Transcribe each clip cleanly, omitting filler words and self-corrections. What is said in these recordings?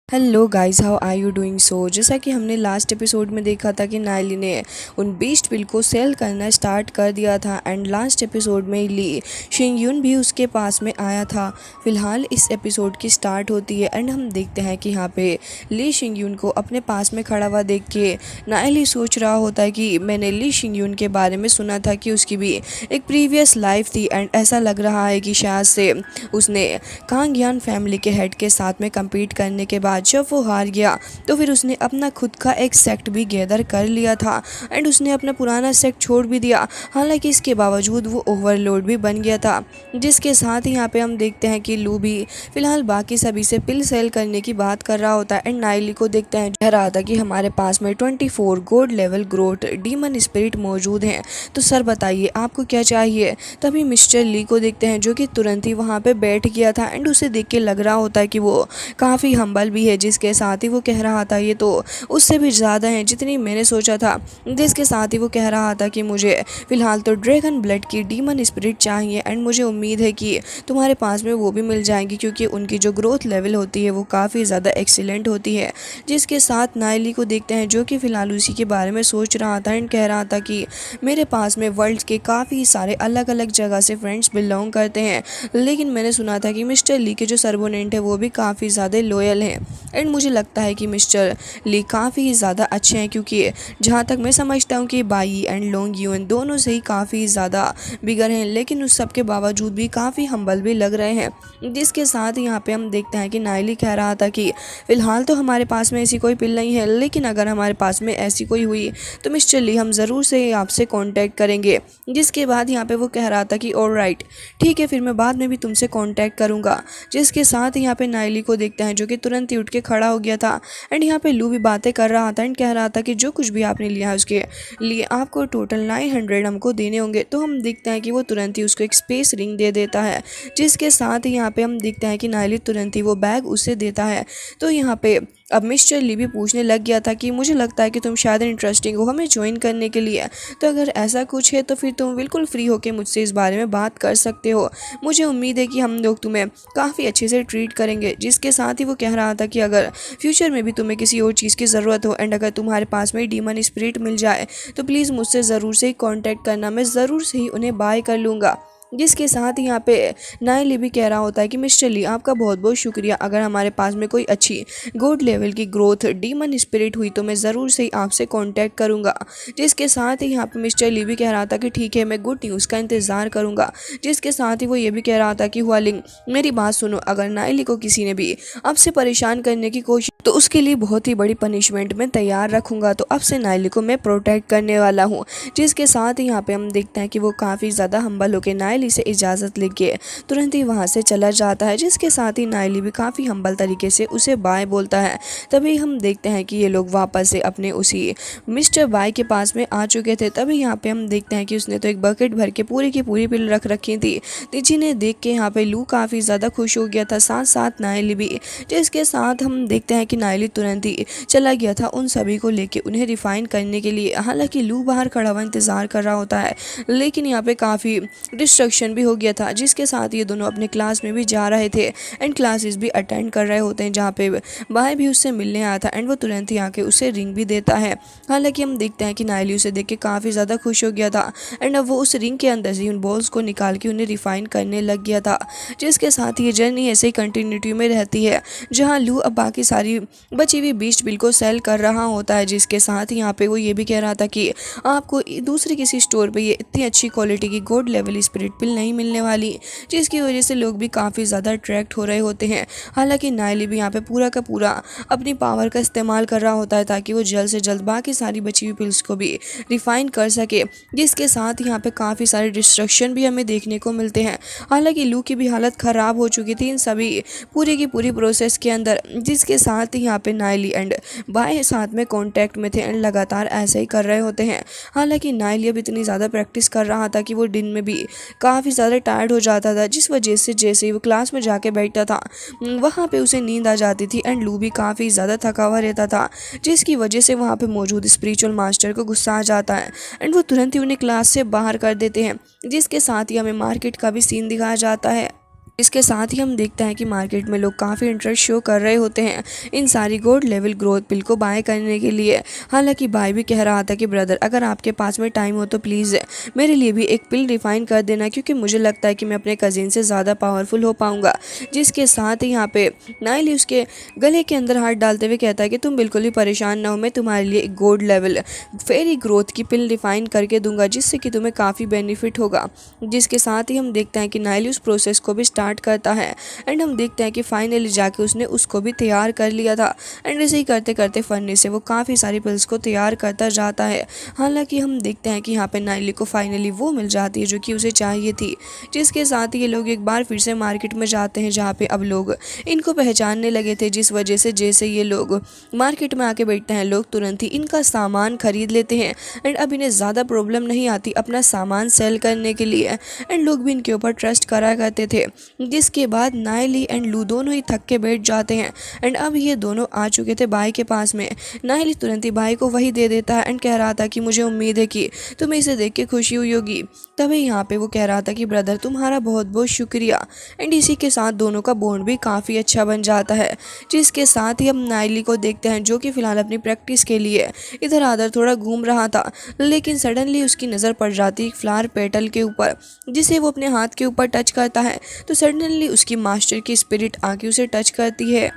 Hello guys, how are you doing. जैसा कि हमने लास्ट एपिसोड में देखा था कि नायली ने उन बीस्ट पिल को सेल करना स्टार्ट कर दिया था एंड लास्ट एपिसोड में ली शिंगयुन भी उसके पास में आया था। फिलहाल इस एपिसोड की स्टार्ट होती है एंड हम देखते हैं कि यहाँ पे ली शिंगयुन को अपने पास में खड़ा हुआ देख के नायली सोच रहा होता है कि मैंने ली शिंगयुन के बारे में सुना था कि उसकी भी एक प्रीवियस लाइफ थी एंड ऐसा लग रहा है कि शायद से उसने कांगयान फैमिली के हेड के साथ में कम्पीट करने के बाद जब वो हार गया तो फिर उसने अपना खुद का एक सेक्ट भी गैदर कर लिया था एंड उसने अपना पुराना सेक्ट छोड़ भी दिया। हालांकि इसके बावजूद वो ओवरलोड भी बन गया था, जिसके साथ ही यहाँ पे हम देखते हैं कि लू भी फिलहाल बाकी सभी से पिल सेल करने की बात कर रहा होता है एंड नाइली को देखते हैं कह रहा था कि हमारे पास में 24 gold level growth demon spirit मौजूद हैं, तो सर बताइए आपको क्या चाहिए। तभी मिस्टर ली को देखते हैं जो कि तुरंत ही वहाँ पे बैठ गया था एंड उसे देख के लग रहा होता है कि वो काफ़ी हम्बल भी है, जिसके साथ ही वो कह रहा था ये तो उससे भी ज़्यादा है जितनी मैंने सोचा था। जिसके साथ ही वो कह रहा था कि मुझे फ़िलहाल तो ड्रैगन ब्लड की डीमन स्पिरिट चाहिए एंड मुझे उम्मीद है कि तुम्हारे पास में वो भी मिल जाएंगी क्योंकि उनकी जो ग्रोथ लेवल होती है वो काफ़ी ज़्यादा एक्सीलेंट होती है। जिसके साथ नायली को देखते हैं जो कि फ़िलहाल उसी के बारे में सोच रहा था एंड कह रहा था कि मेरे पास में वर्ल्ड के काफ़ी सारे अलग अलग जगह से फ्रेंड्स बिलोंग करते हैं, लेकिन मैंने सुना था कि मिस्टर ली के जो सर्वोनेंट है वो भी काफ़ी ज़्यादा लॉयल हैं एंड मुझे लगता है कि मिस्टर ली काफ़ी ज़्यादा अच्छे हैं क्योंकि जहाँ तक मैं समझता हूँ कि बाई एंड लोंग यून दोनों से ही काफ़ी ज़्यादा बिगर हैं, लेकिन उस सब के बावजूद भी काफ़ी हम्बल भी लग रहे हैं। जिसके साथ यहाँ पे हम देखते हैं कि नायली कह रहा था कि फ़िलहाल तो हमारे पास में ऐसी कोई पिल नहीं है, लेकिन अगर हमारे पास में ऐसी कोई हुई तो मिस्टर ली हम ज़रूर से आपसे कॉन्टैक्ट करेंगे। जिसके बाद यहाँ पे वो कह रहा था कि ऑलराइट ठीक है, फिर मैं बाद में भी तुमसे कॉन्टैक्ट करूँगा। जिसके साथ यहाँ पे नायली को देखते हैं जो कि तुरंत ही उठ के खड़ा हो गया था एंड यहाँ पे लू भी बातें कर रहा था एंड कह रहा था कि जो कुछ भी आपने लिया है उसके लिए आपको टोटल 900 हमको देने होंगे। तो हम देखते हैं कि वो तुरंत ही उसको एक स्पेस रिंग दे देता है। जिसके साथ ही यहाँ पे हम देखते हैं कि नायली तुरंत ही वो बैग उसे देता है। तो यहाँ पे अब मिस्टर ली भी पूछने लग गया था कि मुझे लगता है कि तुम शायद इंटरेस्टिंग हो हमें ज्वाइन करने के लिए, तो अगर ऐसा कुछ है तो फिर तुम बिल्कुल फ्री होकर मुझसे इस बारे में बात कर सकते हो। मुझे उम्मीद है कि हम लोग तुम्हें काफ़ी अच्छे से ट्रीट करेंगे। जिसके साथ ही वो कह रहा था कि अगर फ्यूचर में भी तुम्हें किसी और चीज़ की ज़रूरत हो एंड अगर तुम्हारे पास में डीमन स्पिरिट मिल जाए तो प्लीज़ मुझसे ज़रूर से ही कॉन्टैक्ट करना, मैं ज़रूर से ही उन्हें बाय कर लूँगा। जिसके साथ ही यहाँ पे नायली भी कह रहा होता है कि मिस्टर ली आपका बहुत बहुत शुक्रिया, अगर हमारे पास में कोई अच्छी गोड लेवल की ग्रोथ डीमन स्पिरिट हुई तो मैं ज़रूर से ही आपसे कांटेक्ट करूँगा। जिसके साथ ही यहाँ पे मिस्टर ली भी कह रहा था कि ठीक है, मैं गुड न्यूज़ का इंतज़ार करूँगा। जिसके साथ ही वो ये भी कह रहा था कि हुआलिंग मेरी बात सुनो, अगर नायली को किसी ने भी आपसे परेशान करने की कोशिश तो उसके लिए बहुत ही बड़ी पनिशमेंट मैं तैयार रखूँगा, तो अब से नायली को मैं प्रोटेक्ट करने वाला हूँ। जिसके साथ ही यहाँ पे हम देखते हैं कि वो काफ़ी ज़्यादा हम्बल होकर नायली से इजाज़त लेके तुरंत ही वहाँ से चला जाता है। जिसके साथ ही नायली भी काफ़ी हम्बल तरीके से उसे बाय बोलता है। तभी हम देखते हैं कि ये लोग वापस से अपने उसी मिस्टर बाय के पास में आ चुके थे। तभी यहाँ पे हम देखते हैं कि उसने तो एक बकेट भर के पूरी की पूरी पिल रख रखी थी, जिन्हें देख के यहाँ पे लू काफ़ी ज़्यादा खुश हो गया था, साथ साथ नायली भी। जिसके साथ हम देखते हैं कि नायली तुरंत ही चला गया था उन सभी को लेके उन्हें रिफाइन करने के लिए। हालांकि लू बाहर खड़ा हुआ इंतज़ार कर रहा होता है, लेकिन यहाँ पे काफ़ी डिस्ट्रक्शन भी हो गया था। जिसके साथ ये दोनों अपने क्लास में भी जा रहे थे एंड क्लासेस भी अटेंड कर रहे होते हैं, जहाँ पे बाय भी उससे मिलने आया था एंड वो तुरंत ही आके उसे रिंग भी देता है। हालांकि हम देखते हैं कि नायली उसे देख के काफ़ी ज़्यादा खुश हो गया था एंड अब वो उस रिंग के अंदर से उन बॉल्स को निकाल के उन्हें रिफाइन करने लग गया था। जिसके साथ ये जर्नी ऐसे ही कंटिन्यूटी में रहती है, जहाँ लू अब बाकी सारी बची हुई बीस्ट बिल को सेल कर रहा होता है। जिसके साथ यहाँ पे वो ये भी कह रहा था कि आपको दूसरे किसी स्टोर पे ये इतनी अच्छी क्वालिटी की गोल्ड लेवल स्पिरिट पिल नहीं मिलने वाली, जिसकी वजह से लोग भी काफ़ी ज़्यादा अट्रैक्ट हो रहे होते हैं। हालांकि नायली भी यहाँ पे पूरा का पूरा अपनी पावर का इस्तेमाल कर रहा होता है ताकि वो जल्द से जल्द बाकी सारी बची हुई पिल्स को भी रिफाइन कर सके। जिसके साथ यहाँ पे काफ़ी सारे डिस्ट्रक्शन भी हमें देखने को मिलते हैं। हालांकि लू की भी हालत ख़राब हो चुकी थी इन सभी पूरी की पूरी प्रोसेस के अंदर। जिसके साथ ही यहाँ पे नायली एंड बाय साथ में कांटेक्ट में थे एंड लगातार ऐसे ही कर रहे होते हैं। हालांकि नायली अब इतनी ज़्यादा प्रैक्टिस कर रहा था कि वो दिन में भी काफ़ी ज़्यादा टायर्ड हो जाता था, जिस वजह से जैसे ही वो क्लास में जाके बैठता था वहाँ पे उसे नींद आ जाती थी एंड लू भी काफ़ी ज़्यादा थका हुआ रहता था, जिसकी वजह से वहाँ पे मौजूद स्पिरिचुअल मास्टर को गुस्सा आ जाता है एंड वो तुरंत ही उन्हें क्लास से बाहर कर देते हैं। जिसके साथ ही हमें मार्केट का भी सीन दिखाया जाता है। इसके साथ ही हम देखते हैं कि मार्केट में लोग काफ़ी इंटरेस्ट शो कर रहे होते हैं इन सारी गोल्ड लेवल ग्रोथ पिल को बाय करने के लिए। हालांकि भाई भी कह रहा था कि ब्रदर, अगर आपके पास में टाइम हो तो प्लीज़ मेरे लिए भी एक पिल रिफाइन कर देना, क्योंकि मुझे लगता है कि मैं अपने कज़िन से ज़्यादा पावरफुल हो पाऊँगा। जिसके साथ ही यहाँ पे नाइली उसके गले के अंदर हाथ डालते हुए कहता है कि तुम बिल्कुल भी परेशान ना हो, मैं तुम्हारे लिए एक गोल्ड लेवल फेरी ग्रोथ की पिल रिफाइन करके दूंगा, जिससे कि तुम्हें काफ़ी बेनिफिट होगा। जिसके साथ ही हम देखते हैं कि नाइली उस प्रोसेस को भी स्टार्ट करता है एंड हम देखते हैं कि फाइनली जाके उसने उसको भी तैयार कर लिया था। एंड ऐसे ही करते करते फन्नी से वो काफ़ी सारी पिल्स को तैयार करता जाता है। हालांकि हम देखते हैं कि यहाँ पे नाइली को फाइनली वो मिल जाती है जो कि उसे चाहिए थी। जिसके साथ ही ये लोग एक बार फिर से मार्केट में जाते हैं, जहाँ पे अब लोग इनको पहचानने लगे थे, जिस वजह से जैसे ये लोग मार्केट में आके बैठते हैं लोग तुरंत ही इनका सामान खरीद लेते हैं एंड अब इन्हें ज़्यादा प्रॉब्लम नहीं आती अपना सामान सेल करने के लिए। एंड लोग भी इनके ऊपर ट्रस्ट करा करते थे। जिसके बाद नाइली एंड लू दोनों ही थक के बैठ जाते हैं एंड अब ये दोनों आ चुके थे भाई के पास में। नाइली तुरंत ही भाई को वही दे देता है एंड कह रहा था कि मुझे उम्मीद है कि तुम्हें इसे देख के खुशी हुई होगी। तभी यहाँ पे वो कह रहा था कि ब्रदर, तुम्हारा बहुत बहुत शुक्रिया। एंड इसी के साथ दोनों का बॉन्ड भी काफ़ी अच्छा बन जाता है। जिसके साथ ही हम नाइली को देखते हैं, जो कि फ़िलहाल अपनी प्रैक्टिस के लिए इधर आधर थोड़ा घूम रहा था, लेकिन सडनली उसकी नज़र पड़ जाती है एक फ्लावर पेटल के ऊपर, जिसे वो अपने हाथ के ऊपर टच करता है तो सडनली उसकी मास्टर की स्पिरिट आके उसे टच करती है।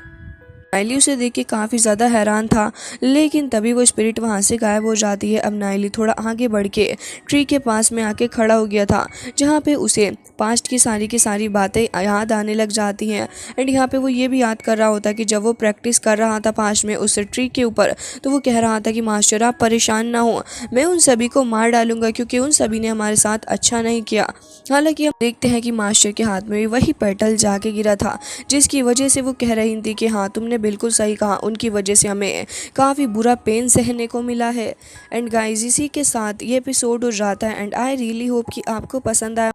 नाइली उसे देख के काफ़ी ज़्यादा हैरान था, लेकिन तभी वो स्पिरिट वहाँ से गायब हो जाती है। अब नाइली थोड़ा आगे बढ़ के ट्री के पास में आके खड़ा हो गया था, जहाँ पे उसे पास्ट की सारी बातें याद आने लग जाती हैं। एंड यहाँ पे वो ये भी याद कर रहा होता कि जब वो प्रैक्टिस कर रहा था पास्ट में उस ट्री के ऊपर, तो वो कह रहा था कि मास्टर आप परेशान ना हो, मैं उन सभी को मार डालूंगा क्योंकि उन सभी ने हमारे साथ अच्छा नहीं किया। हालांकि हम देखते हैं कि मास्टर के हाथ में भी वही पेटल जाके गिरा था, जिसकी वजह से वो कह रही थी कि हाँ, तुमने बिल्कुल सही कहा, उनकी वजह से हमें काफ़ी बुरा पेन सहने को मिला है। एंड गाइस, इसी के साथ ये एपिसोड हो जाता है एंड आई रियली होप कि आपको पसंद आया।